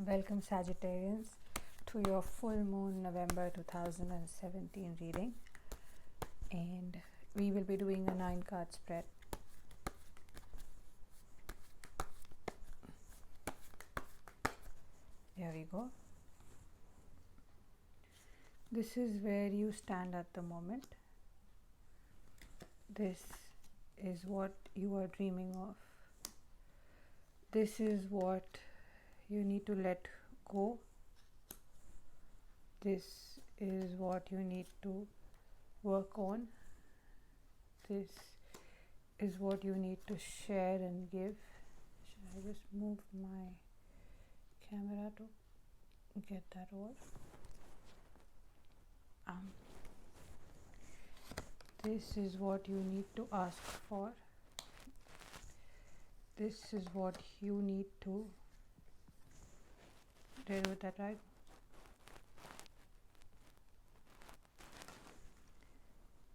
Welcome Sagittarians to your full moon November 2017 reading, and we will be doing a 9 card spread. There we go. This is where you stand at the moment. This is what you are dreaming of. This is what you need to let go. This is what you need to work on. This is what you need to share and give. Should I just move my camera to get that off? This is what you need to ask for. This is what you need to. Did I do that right?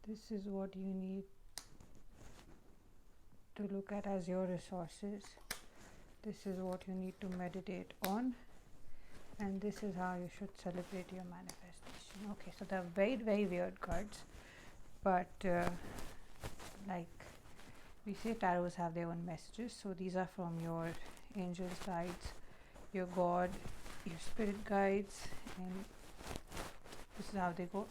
This is what you need to look at as your resources. This is what you need to meditate on, and this is how you should celebrate your manifestation. Okay, so they're very, very weird cards, but like we say, tarots have their own messages. So these are from your angels, guides, your God, your spirit guides, and this is how they go.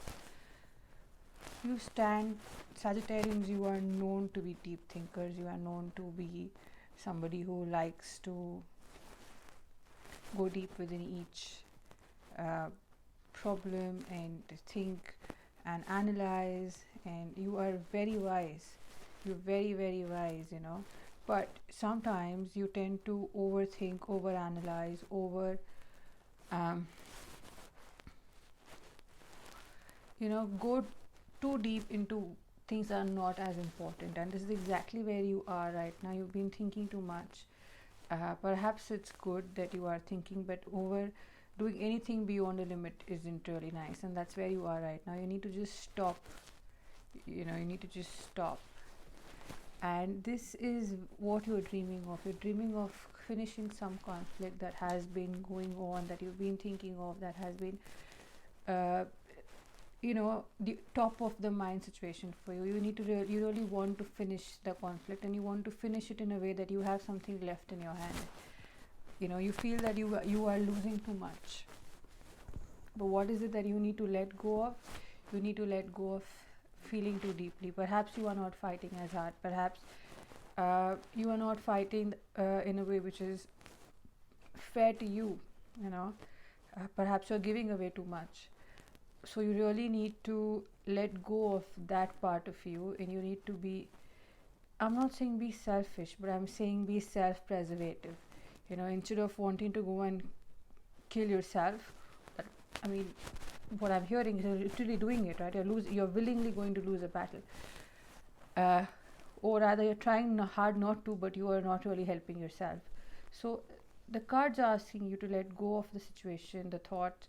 You stand, Sagittarians, you are known to be deep thinkers. You are known to be somebody who likes to go deep within each problem and think and analyze, and you are very wise. You're very, very wise, but sometimes you tend to overthink, overanalyze, go too deep into things that are not as important, and this is exactly where you are right now. You've been thinking too much. Perhaps it's good that you are thinking, but doing anything beyond a limit isn't really nice, and that's where you are right now. You need to just stop. You need to just stop. And this is what you're dreaming of. You're dreaming of finishing some conflict that has been going on, that you've been thinking of, that has been the top of the mind situation for you. You need to you really want to finish the conflict, and you want to finish it in a way that you have something left in your hand. You feel that you are losing too much, but what is it that you need to let go of? You need to let go of feeling too deeply. Perhaps you are not fighting as hard. Perhaps you are not fighting in a way which is fair to you. Perhaps you're giving away too much. So you really need to let go of that part of you, and you need to be, I'm not saying be selfish, but I'm saying be self-preservative. Instead of wanting to go and kill yourself, what I'm hearing is you're literally doing it, right? You're willingly going to lose a battle, or rather you're trying hard not to, but you are not really helping yourself. So the cards are asking you to let go of the situation, the thought,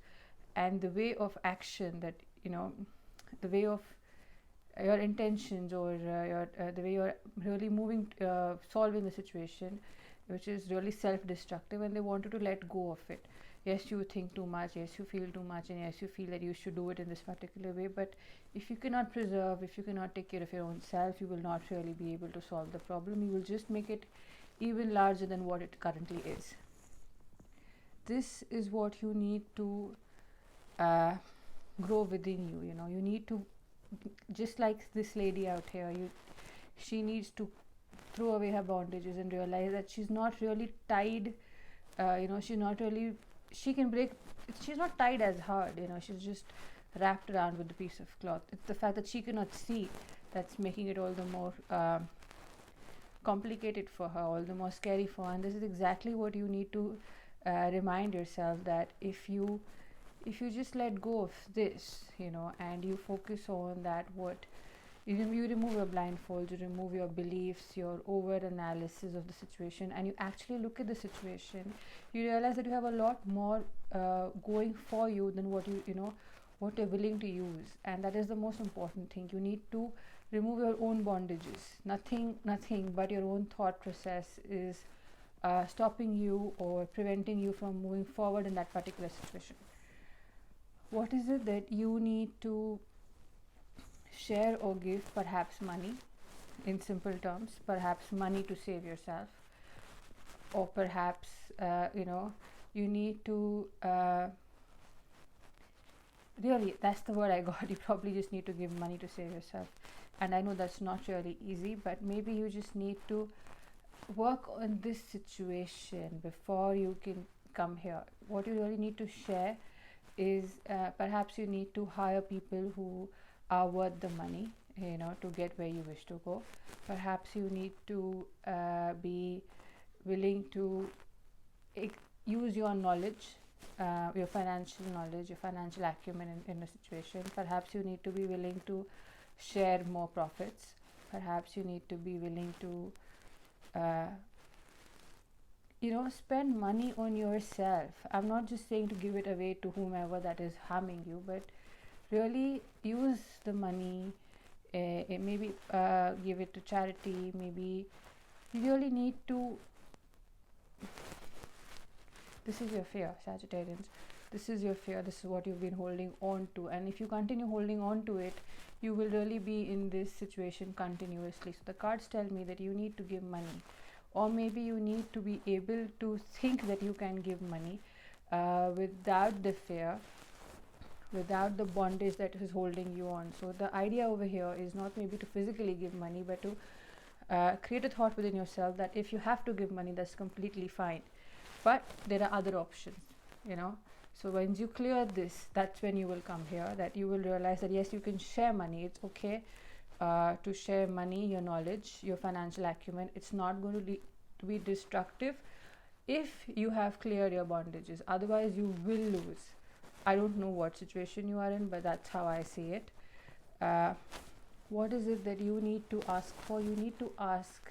and the way of action that the way of your intentions, or the way you're really moving, solving the situation, which is really self-destructive, and they want you to let go of it. Yes, you think too much, yes, you feel too much, and yes, you feel that you should do it in this particular way, but if you cannot preserve, if you cannot take care of your own self, you will not really be able to solve the problem. You will just make it even larger than what it currently is. This is what you need to grow within you. You need to, just like this lady out here, she needs to throw away her bondages and realize that she's not really tied. She can break. She's not tied as hard. She's just wrapped around with a piece of cloth. It's the fact that she cannot see that's making it all the more complicated for her, all the more scary for her. And this is exactly what you need to remind yourself, that if you just let go of this, and you focus on that, you remove your blindfolds, you remove your beliefs, your over analysis of the situation, and you actually look at the situation, you realize that you have a lot more going for you than what what you're willing to use. And that is the most important thing. You need to remove your own bondages. Nothing but your own thought process is stopping you or preventing you from moving forward in that particular situation. What is it that you need to share or give? Perhaps money, in simple terms, perhaps money to save yourself, or perhaps you need to really, that's the word I got. You probably just need to give money to save yourself, and I know that's not really easy, but maybe you just need to work on this situation before you can come here. What you really need to share is perhaps you need to hire people who are worth the money, to get where you wish to go. Perhaps you need to be willing to use your knowledge, your financial knowledge, your financial acumen in a situation. Perhaps you need to be willing to share more profits. Perhaps you need to be willing to spend money on yourself. I'm not just saying to give it away to whomever that is harming you, but really use the money, maybe give it to charity. Maybe you really need to. This is your fear, Sagittarians. This is your fear. This is what you've been holding on to, and if you continue holding on to it, you will really be in this situation continuously. So the cards tell me that you need to give money, or maybe you need to be able to think that you can give money without the fear, without the bondage that is holding you on. So the idea over here is not maybe to physically give money, but to create a thought within yourself that if you have to give money, that's completely fine, but there are other options. So once you clear this, that's when you will come here, that you will realize that yes, you can share money. It's okay to share money, your knowledge, your financial acumen. It's not going to be destructive if you have cleared your bondages. Otherwise you will lose. I don't know what situation you are in, but that's how I see it. What is it that you need to ask for? You need to ask.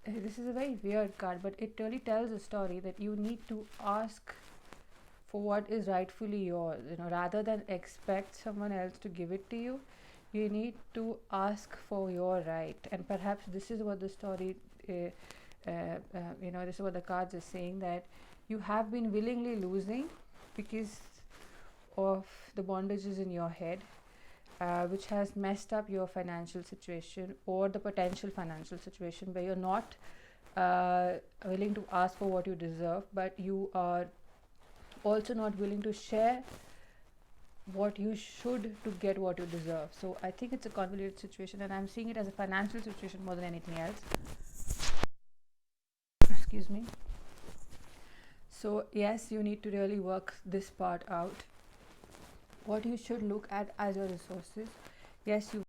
This is a very weird card, but it really tells a story that you need to ask for what is rightfully yours. Rather than expect someone else to give it to you, you need to ask for your right. And perhaps this is what the story, this is what the cards are saying, that you have been willingly losing because of the bondages in your head, which has messed up your financial situation or the potential financial situation, where you're not willing to ask for what you deserve, but you are also not willing to share what you should to get what you deserve. So I think it's a convoluted situation, and I'm seeing it as a financial situation more than anything else. Excuse me. So yes, you need to really work this part out. What you should look at as your resources. Yes, you